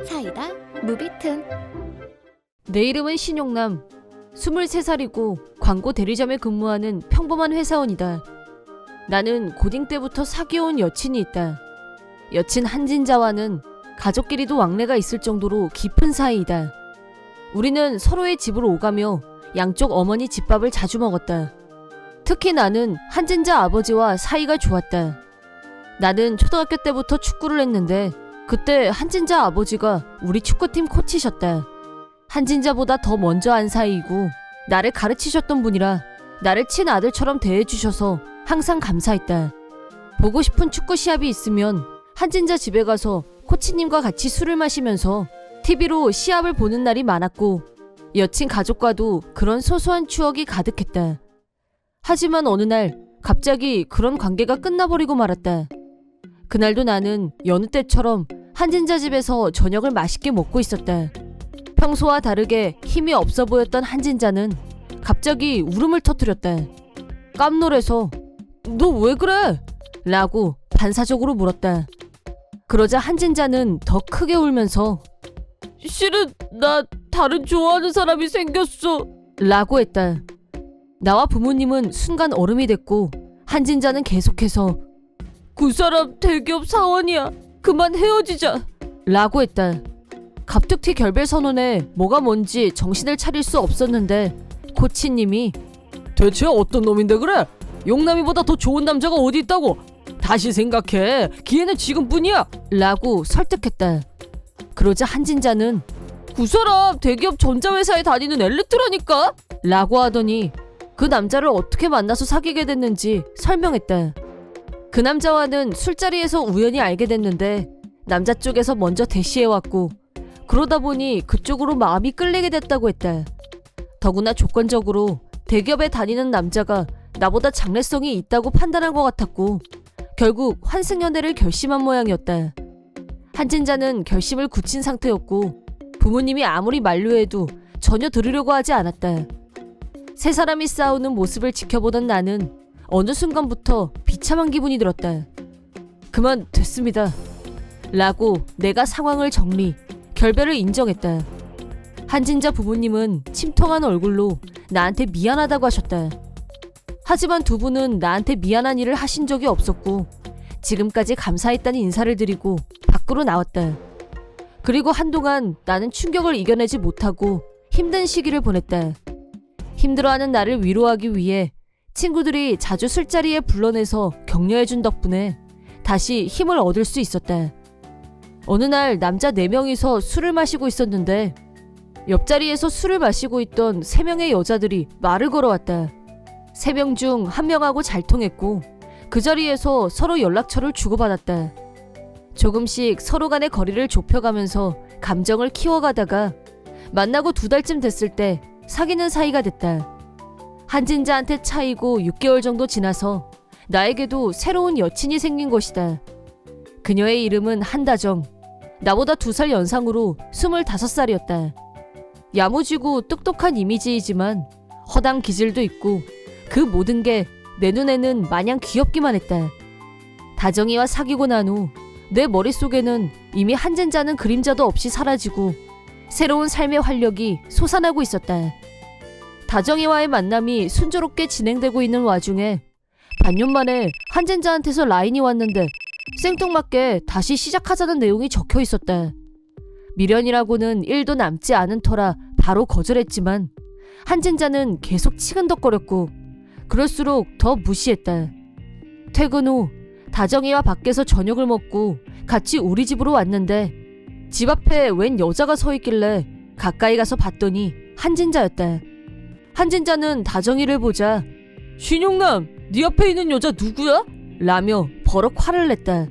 사이다 무비튼. 내 이름은 신용남. 23살이고 광고 대리점에 근무하는 평범한 회사원이다. 나는 고딩 때부터 사귀어온 여친이 있다. 여친 한진자와는 가족끼리도 왕래가 있을 정도로 깊은 사이이다. 우리는 서로의 집으로 오가며 양쪽 어머니 집밥을 자주 먹었다. 특히 나는 한진자 아버지와 사이가 좋았다. 나는 초등학교 때부터 축구를 했는데 그때 한진자 아버지가 우리 축구팀 코치셨다. 한진자보다 더 먼저 안 사이이고 나를 가르치셨던 분이라 나를 친아들처럼 대해주셔서 항상 감사했다. 보고 싶은 축구 시합이 있으면 한진자 집에 가서 코치님과 같이 술을 마시면서 TV로 시합을 보는 날이 많았고 여친 가족과도 그런 소소한 추억이 가득했다. 하지만 어느 날 갑자기 그런 관계가 끝나버리고 말았다. 그날도 나는 여느 때처럼 한진자 집에서 저녁을 맛있게 먹고 있었다. 평소와 다르게 힘이 없어 보였던 한진자는 갑자기 울음을 터뜨렸다. 깜놀해서 "너 왜 그래?" 라고 반사적으로 물었다. 그러자 한진자는 더 크게 울면서 "실은 나 다른 좋아하는 사람이 생겼어" 라고 했다. 나와 부모님은 순간 얼음이 됐고 한진자는 계속해서 "그 사람 대기업 사원이야. 그만 헤어지자" 라고 했다. 갑툭튀 결별 선언에 뭐가 뭔지 정신을 차릴 수 없었는데 코치님이 "대체 어떤 놈인데 그래? 용남이보다 더 좋은 남자가 어디 있다고? 다시 생각해. 기회는 지금뿐이야" 라고 설득했다. 그러자 한진자는 "그 사람 대기업 전자회사에 다니는 엘리트라니까" 라고 하더니 그 남자를 어떻게 만나서 사귀게 됐는지 설명했다. 그 남자와는 술자리에서 우연히 알게 됐는데 남자 쪽에서 먼저 대시해왔고 그러다 보니 그쪽으로 마음이 끌리게 됐다고 했다. 더구나 조건적으로 대기업에 다니는 남자가 나보다 장래성이 있다고 판단한 것 같았고 결국 환승연애를 결심한 모양이었다. 한진자는 결심을 굳힌 상태였고 부모님이 아무리 만류해도 전혀 들으려고 하지 않았다. 세 사람이 싸우는 모습을 지켜보던 나는 어느 순간부터 비참한 기분이 들었다. "그만 됐습니다" 라고 내가 상황을 정리, 결별을 인정했다. 한진자 부모님은 침통한 얼굴로 나한테 미안하다고 하셨다. 하지만 두 분은 나한테 미안한 일을 하신 적이 없었고 지금까지 감사했다는 인사를 드리고 밖으로 나왔다. 그리고 한동안 나는 충격을 이겨내지 못하고 힘든 시기를 보냈다. 힘들어하는 나를 위로하기 위해 친구들이 자주 술자리에 불러내서 격려해준 덕분에 다시 힘을 얻을 수 있었다. 어느 날 남자 4명이서 술을 마시고 있었는데 옆자리에서 술을 마시고 있던 3명의 여자들이 말을 걸어왔다. 3명 중 1명하고 잘 통했고 그 자리에서 서로 연락처를 주고받았다. 조금씩 서로 간의 거리를 좁혀가면서 감정을 키워가다가 만나고 2달쯤 됐을 때 사귀는 사이가 됐다. 한진자한테 차이고 6개월 정도 지나서 나에게도 새로운 여친이 생긴 것이다. 그녀의 이름은 한다정. 나보다 2살 연상으로 25살이었다. 야무지고 똑똑한 이미지이지만 허당 기질도 있고 그 모든 게 내 눈에는 마냥 귀엽기만 했다. 다정이와 사귀고 난 후 내 머릿속에는 이미 한진자는 그림자도 없이 사라지고 새로운 삶의 활력이 솟아나고 있었다. 다정이와의 만남이 순조롭게 진행되고 있는 와중에 반년 만에 한진자한테서 라인이 왔는데 생뚱맞게 다시 시작하자는 내용이 적혀 있었다. 미련이라고는 1도 남지 않은 터라 바로 거절했지만 한진자는 계속 치근덕거렸고 그럴수록 더 무시했다. 퇴근 후 다정이와 밖에서 저녁을 먹고 같이 우리 집으로 왔는데 집 앞에 웬 여자가 서 있길래 가까이 가서 봤더니 한진자였다. 한진자는 다정이를 보자 "신용남, 네 앞에 있는 여자 누구야?" 라며 버럭 화를 냈다.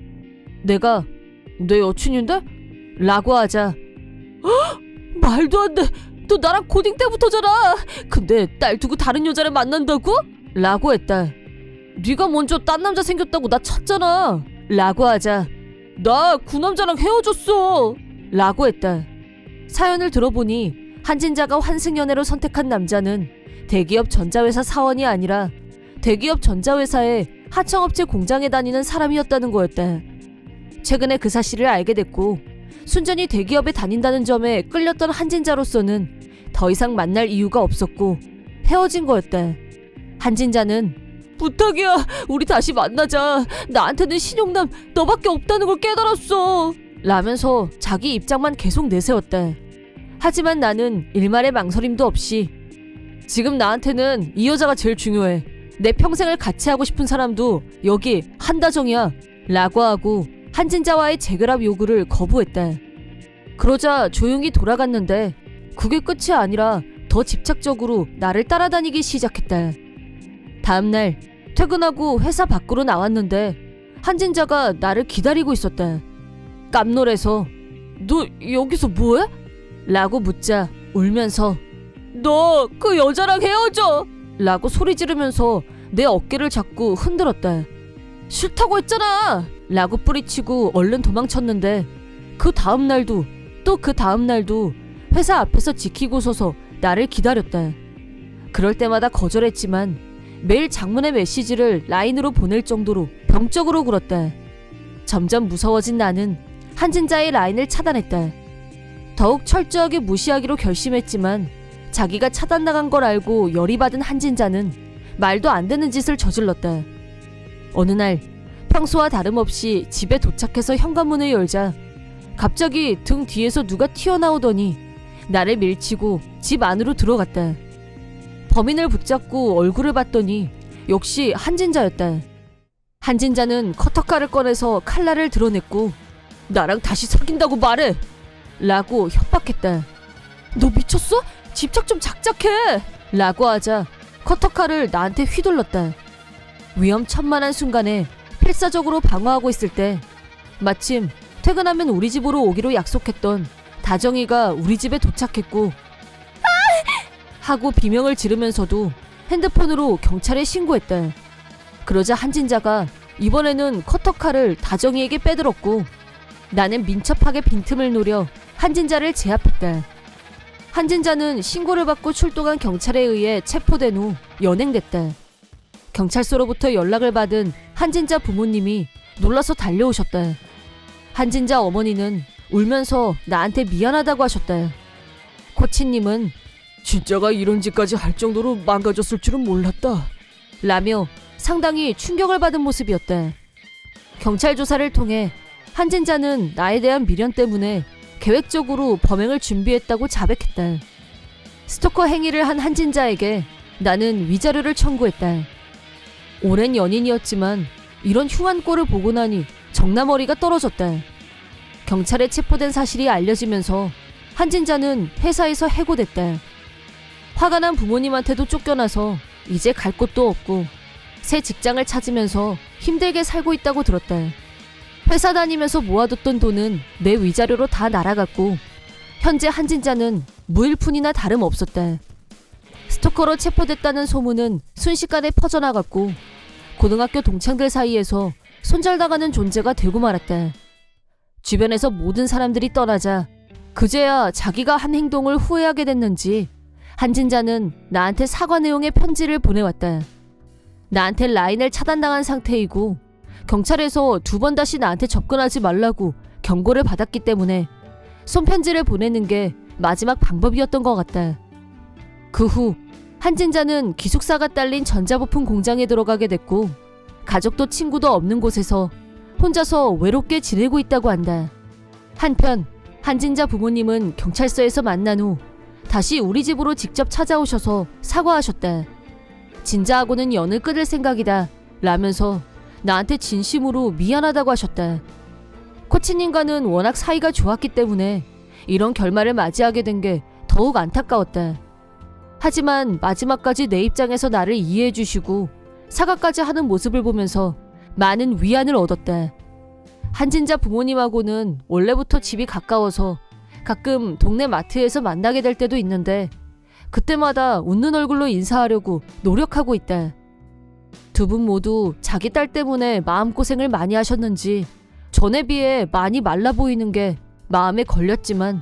내가 "내 여친인데?" 라고 하자 "말도 안 돼. 너 나랑 고딩 때부터잖아. 근데 딸 두고 다른 여자를 만난다고?" 라고 했다. "네가 먼저 딴 남자 생겼다고 나 쳤잖아" 라고 하자 "나 그 남자랑 헤어졌어" 라고 했다. 사연을 들어보니 한진자가 환승연애로 선택한 남자는 대기업 전자회사 사원이 아니라 대기업 전자회사의 하청업체 공장에 다니는 사람이었다는 거였다. 최근에 그 사실을 알게 됐고 순전히 대기업에 다닌다는 점에 끌렸던 한진자로서는 더 이상 만날 이유가 없었고 헤어진 거였다. 한진자는 부탁이야, 우리 다시 만나자. 나한테는 신용남 너밖에 없다는 걸 깨달았어. 라면서 자기 입장만 계속 내세웠다. 하지만 나는 일말의 망설임도 없이 지금 나한테는 이 여자가 제일 중요해. 내 평생을 같이 하고 싶은 사람도 여기 한다정이야. 라고 하고 한진자와의 재결합 요구를 거부했다. 그러자 조용히 돌아갔는데 그게 끝이 아니라 더 집착적으로 나를 따라다니기 시작했다. 다음날 퇴근하고 회사 밖으로 나왔는데 한진자가 나를 기다리고 있었다. 깜놀해서 너 여기서 뭐해? 라고 묻자 울면서 너 그 여자랑 헤어져! 라고 소리 지르면서 내 어깨를 잡고 흔들었다. 싫다고 했잖아! 라고 뿌리치고 얼른 도망쳤는데 그 다음날도 또 그 다음날도 회사 앞에서 지키고 서서 나를 기다렸다. 그럴 때마다 거절했지만 매일 장문의 메시지를 라인으로 보낼 정도로 병적으로 굴었다. 점점 무서워진 나는 한진자의 라인을 차단했다. 더욱 철저하게 무시하기로 결심했지만 자기가 차단당한 걸 알고 열이 받은 한진자는 말도 안 되는 짓을 저질렀다. 어느 날 평소와 다름없이 집에 도착해서 현관문을 열자 갑자기 등 뒤에서 누가 튀어나오더니 나를 밀치고 집 안으로 들어갔다. 범인을 붙잡고 얼굴을 봤더니 역시 한진자였다. 한진자는 커터칼을 꺼내서 칼날을 드러냈고 나랑 다시 사귄다고 말해! 라고 협박했다. 너 미쳤어? 집착 좀 작작해! 라고 하자 커터칼을 나한테 휘둘렀다. 위험천만한 순간에 필사적으로 방어하고 있을 때 마침 퇴근하면 우리 집으로 오기로 약속했던 다정이가 우리 집에 도착했고 하고 비명을 지르면서도 핸드폰으로 경찰에 신고했다. 그러자 한진자가 이번에는 커터칼을 다정이에게 빼들었고 나는 민첩하게 빈틈을 노려 한진자를 제압했다. 한진자는 신고를 받고 출동한 경찰에 의해 체포된 후 연행됐다. 경찰서로부터 연락을 받은 한진자 부모님이 놀라서 달려오셨다. 한진자 어머니는 울면서 나한테 미안하다고 하셨다. 코치님은 진짜가 이런 짓까지 할 정도로 망가졌을 줄은 몰랐다 라며 상당히 충격을 받은 모습이었다. 경찰 조사를 통해 한진자는 나에 대한 미련 때문에 계획적으로 범행을 준비했다고 자백했다. 스토커 행위를 한 한진자에게 나는 위자료를 청구했다. 오랜 연인이었지만 이런 흉한 꼴을 보고 나니 정나머리가 떨어졌다. 경찰에 체포된 사실이 알려지면서 한진자는 회사에서 해고됐다. 화가 난 부모님한테도 쫓겨나서 이제 갈 곳도 없고 새 직장을 찾으면서 힘들게 살고 있다고 들었다. 회사 다니면서 모아뒀던 돈은 내 위자료로 다 날아갔고 현재 한진자는 무일푼이나 다름없었다. 스토커로 체포됐다는 소문은 순식간에 퍼져나갔고 고등학교 동창들 사이에서 손절당하는 존재가 되고 말았다. 주변에서 모든 사람들이 떠나자 그제야 자기가 한 행동을 후회하게 됐는지 한진자는 나한테 사과 내용의 편지를 보내왔다. 나한테 라인을 차단당한 상태이고 경찰에서 2번 다시 나한테 접근하지 말라고 경고를 받았기 때문에 손편지를 보내는 게 마지막 방법이었던 것 같다. 그 후 한진자는 기숙사가 딸린 전자부품 공장에 들어가게 됐고 가족도 친구도 없는 곳에서 혼자서 외롭게 지내고 있다고 한다. 한편 한진자 부모님은 경찰서에서 만난 후 다시 우리 집으로 직접 찾아오셔서 사과하셨다. 진자하고는 연을 끊을 생각이다 라면서 나한테 진심으로 미안하다고 하셨다. 코치님과는 워낙 사이가 좋았기 때문에 이런 결말을 맞이하게 된 게 더욱 안타까웠다. 하지만 마지막까지 내 입장에서 나를 이해해 주시고 사과까지 하는 모습을 보면서 많은 위안을 얻었다. 한진자 부모님하고는 원래부터 집이 가까워서 가끔 동네 마트에서 만나게 될 때도 있는데 그때마다 웃는 얼굴로 인사하려고 노력하고 있다. 두 분 모두 자기 딸 때문에 마음고생을 많이 하셨는지 전에 비해 많이 말라 보이는 게 마음에 걸렸지만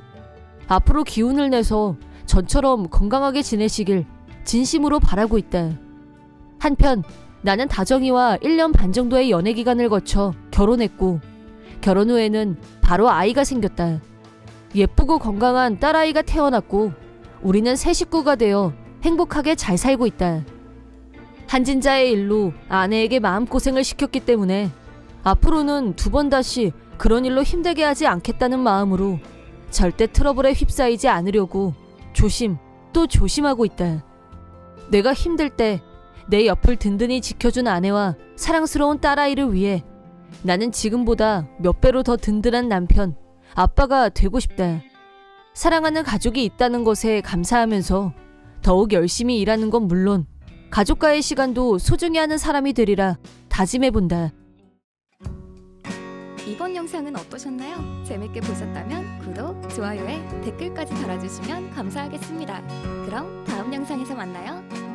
앞으로 기운을 내서 전처럼 건강하게 지내시길 진심으로 바라고 있다. 한편 나는 다정이와 1년 반 정도의 연애 기간을 거쳐 결혼했고 결혼 후에는 바로 아이가 생겼다. 예쁘고 건강한 딸아이가 태어났고 우리는 새 식구가 되어 행복하게 잘 살고 있다. 한진자의 일로 아내에게 마음고생을 시켰기 때문에 앞으로는 두 번 다시 그런 일로 힘들게 하지 않겠다는 마음으로 절대 트러블에 휩싸이지 않으려고 조심 또 조심하고 있다. 내가 힘들 때 내 옆을 든든히 지켜준 아내와 사랑스러운 딸아이를 위해 나는 지금보다 몇 배로 더 든든한 남편, 아빠가 되고 싶다. 사랑하는 가족이 있다는 것에 감사하면서 더욱 열심히 일하는 건 물론 가족과의 시간도 소중히 하는 사람이 되리라 다짐해본다. 이번 영상은 어떠셨나요? 재밌게 보셨다면 구독, 좋아요에 댓글까지 달아주시면 감사하겠습니다. 그럼 다음 영상에서 만나요.